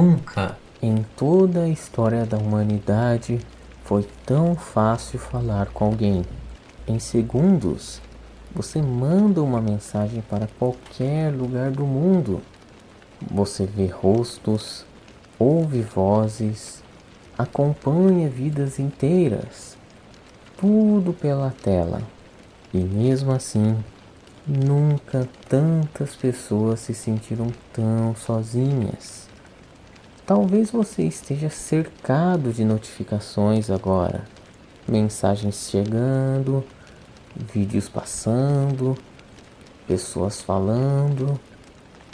Nunca em toda a história da humanidade foi tão fácil falar com alguém. Em segundos, você manda uma mensagem para qualquer lugar do mundo. Você vê rostos, ouve vozes, acompanha vidas inteiras. Tudo pela tela. E mesmo assim, nunca tantas pessoas se sentiram tão sozinhas. Talvez você esteja cercado de notificações agora, mensagens chegando, vídeos passando, pessoas falando,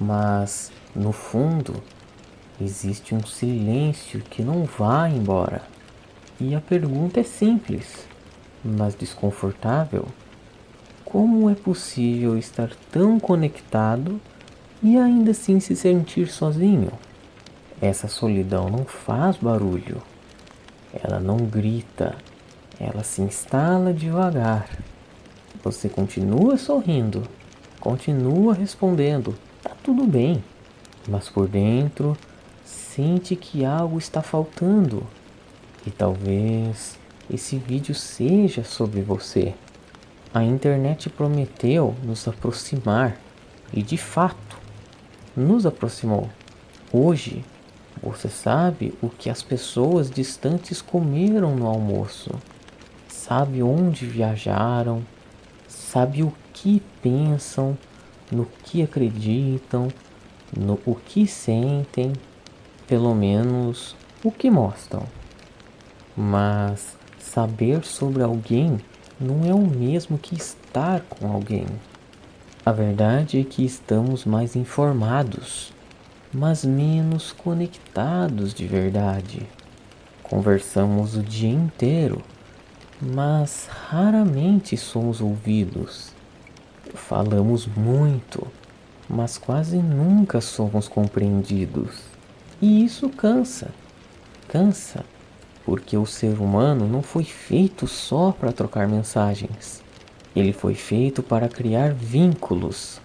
mas no fundo existe um silêncio que não vai embora. E a pergunta é simples, mas desconfortável: como é possível estar tão conectado e ainda assim se sentir sozinho? Essa solidão não faz barulho, ela não grita, ela se instala devagar. Você continua sorrindo, continua respondendo, tá tudo bem, mas por dentro sente que algo está faltando. E talvez esse vídeo seja sobre você. A internet prometeu nos aproximar e de fato nos aproximou. Hoje você sabe o que as pessoas distantes comeram no almoço, sabe onde viajaram, sabe o que pensam, no que acreditam, no o que sentem, pelo menos o que mostram. Mas saber sobre alguém não é o mesmo que estar com alguém. A verdade é que estamos mais informados, mas menos conectados de verdade. Conversamos o dia inteiro, mas raramente somos ouvidos. Falamos muito, mas quase nunca somos compreendidos. E isso cansa. Cansa, porque o ser humano não foi feito só para trocar mensagens. Ele foi feito para criar vínculos,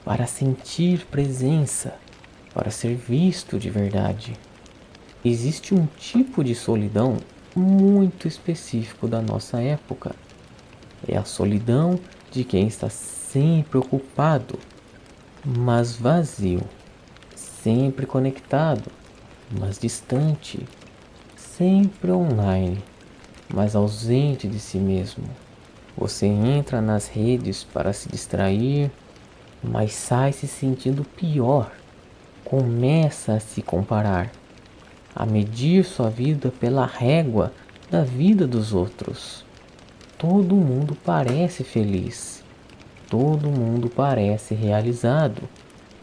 para sentir presença, para ser visto de verdade. Existe um tipo de solidão muito específico da nossa época. É a solidão de quem está sempre ocupado, mas vazio, sempre conectado, mas distante, sempre online, mas ausente de si mesmo. Você entra nas redes para se distrair, mas sai se sentindo pior. Começa a se comparar, a medir sua vida pela régua da vida dos outros. Todo mundo parece feliz, todo mundo parece realizado,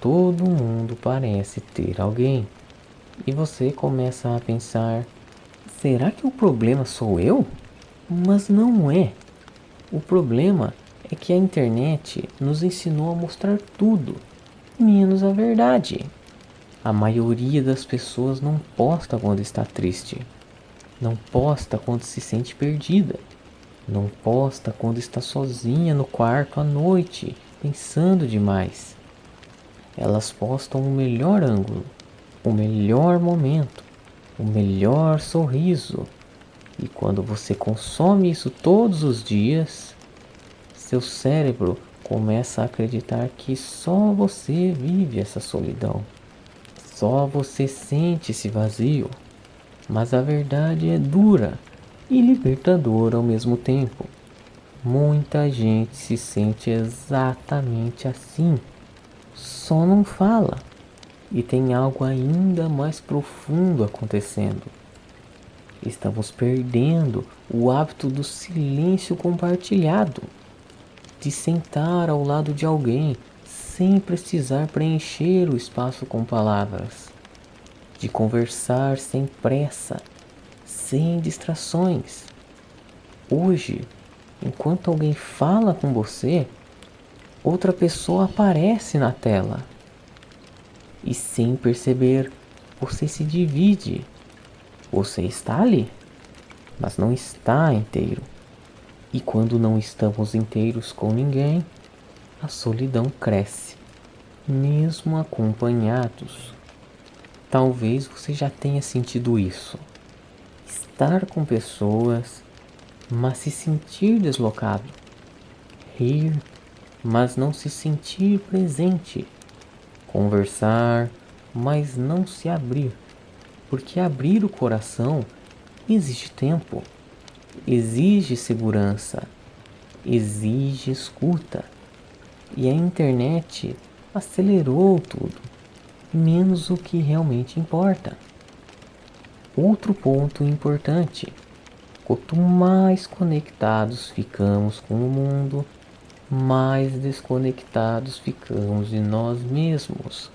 todo mundo parece ter alguém. E você começa a pensar: será que o problema sou eu? Mas não é. O problema é que a internet nos ensinou a mostrar tudo, menos a verdade. A maioria das pessoas não posta quando está triste, não posta quando se sente perdida, não posta quando está sozinha no quarto à noite, pensando demais. Elas postam o melhor ângulo, o melhor momento, o melhor sorriso. E quando você consome isso todos os dias, seu cérebro começa a acreditar que só você vive essa solidão. Só você sente esse vazio. Mas a verdade é dura e libertadora ao mesmo tempo. Muita gente se sente exatamente assim, só não fala. E tem algo ainda mais profundo acontecendo. Estamos perdendo o hábito do silêncio compartilhado, de sentar ao lado de alguém sem precisar preencher o espaço com palavras, de conversar sem pressa, sem distrações. Hoje, enquanto alguém fala com você, outra pessoa aparece na tela. E sem perceber, você se divide. Você está ali, mas não está inteiro. E quando não estamos inteiros com ninguém, a solidão cresce, mesmo acompanhados. Talvez você já tenha sentido isso. Estar com pessoas, mas se sentir deslocado. Rir, mas não se sentir presente. Conversar, mas não se abrir. Porque abrir o coração exige tempo, exige segurança, exige escuta. E a internet acelerou tudo, menos o que realmente importa. Outro ponto importante: quanto mais conectados ficamos com o mundo, mais desconectados ficamos de nós mesmos.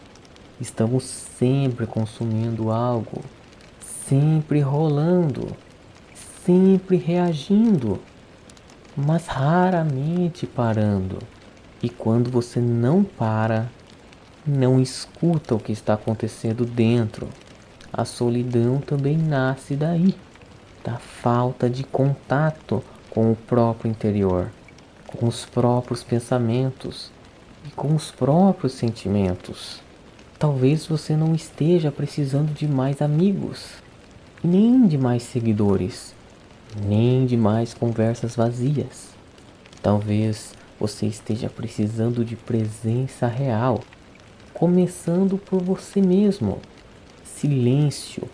Estamos sempre consumindo algo, sempre rolando, sempre reagindo, mas raramente parando. E quando você não para, não escuta o que está acontecendo dentro, a solidão também nasce daí, da falta de contato com o próprio interior, com os próprios pensamentos e com os próprios sentimentos. Talvez você não esteja precisando de mais amigos, nem de mais seguidores, nem de mais conversas vazias. Talvez você esteja precisando de presença real, começando por você mesmo. Silêncio,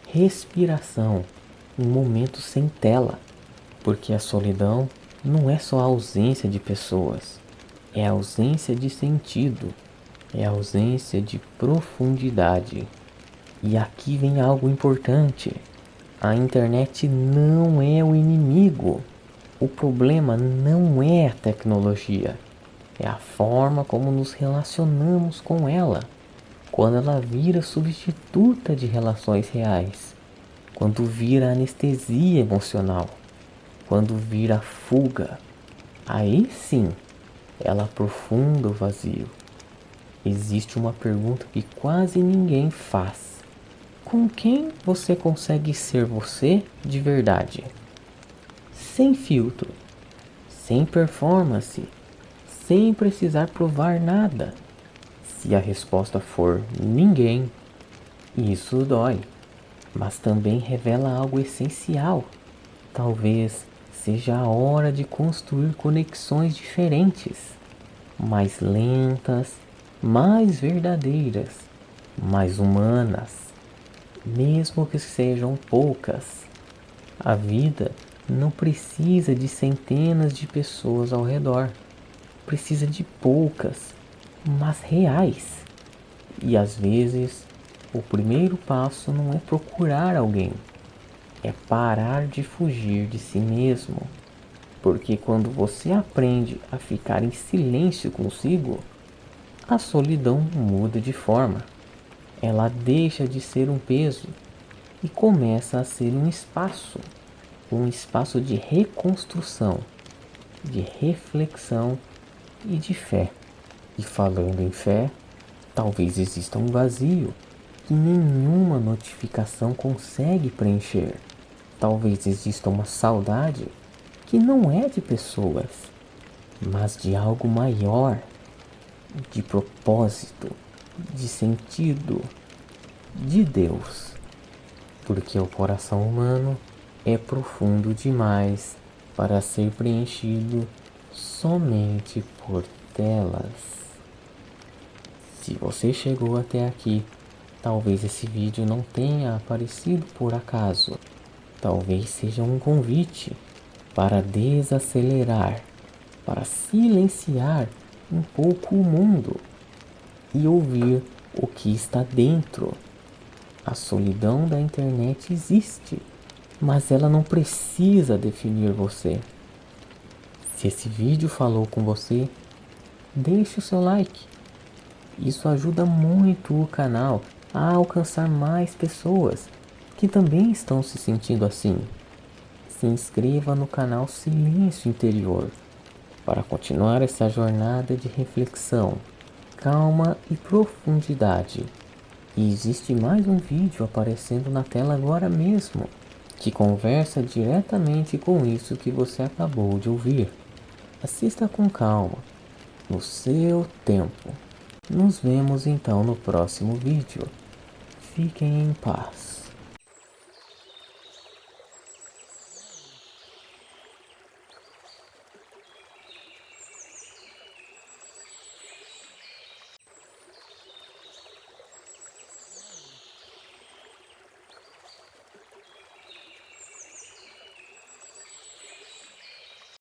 respiração, um momento sem tela, porque a solidão não é só a ausência de pessoas, é a ausência de sentido, é a ausência de profundidade. E aqui vem algo importante: a internet não é o inimigo. O problema não é a tecnologia, é a forma como nos relacionamos com ela. Quando ela vira substituta de relações reais, quando vira anestesia emocional, quando vira fuga, aí sim ela aprofunda o vazio. Existe uma pergunta que quase ninguém faz: com quem você consegue ser você de verdade? Sem filtro, sem performance, sem precisar provar nada. Se a resposta for ninguém, isso dói, mas também revela algo essencial. Talvez seja a hora de construir conexões diferentes, mais lentas, mais verdadeiras, mais humanas, mesmo que sejam poucas. A vida não precisa de centenas de pessoas ao redor, precisa de poucas, mas reais. E às vezes, o primeiro passo não é procurar alguém, é parar de fugir de si mesmo. Porque quando você aprende a ficar em silêncio consigo, a solidão muda de forma. Ela deixa de ser um peso e começa a ser um espaço de reconstrução, de reflexão e de fé. E falando em fé, talvez exista um vazio que nenhuma notificação consegue preencher. Talvez exista uma saudade que não é de pessoas, mas de algo maior, de propósito, de sentido, de Deus. Porque o coração humano é profundo demais para ser preenchido somente por telas. Se você chegou até aqui, talvez esse vídeo não tenha aparecido por acaso. Talvez seja um convite para desacelerar, para silenciar um pouco o mundo e ouvir o que está dentro. A solidão da internet existe, mas ela não precisa definir você. Se esse vídeo falou com você, deixe o seu like. Isso ajuda muito o canal a alcançar mais pessoas que também estão se sentindo assim. Se inscreva no canal Silêncio Interior para continuar essa jornada de reflexão, calma e profundidade. E existe mais um vídeo aparecendo na tela agora mesmo, que conversa diretamente com isso que você acabou de ouvir. Assista com calma, no seu tempo. Nos vemos então no próximo vídeo. Fiquem em paz.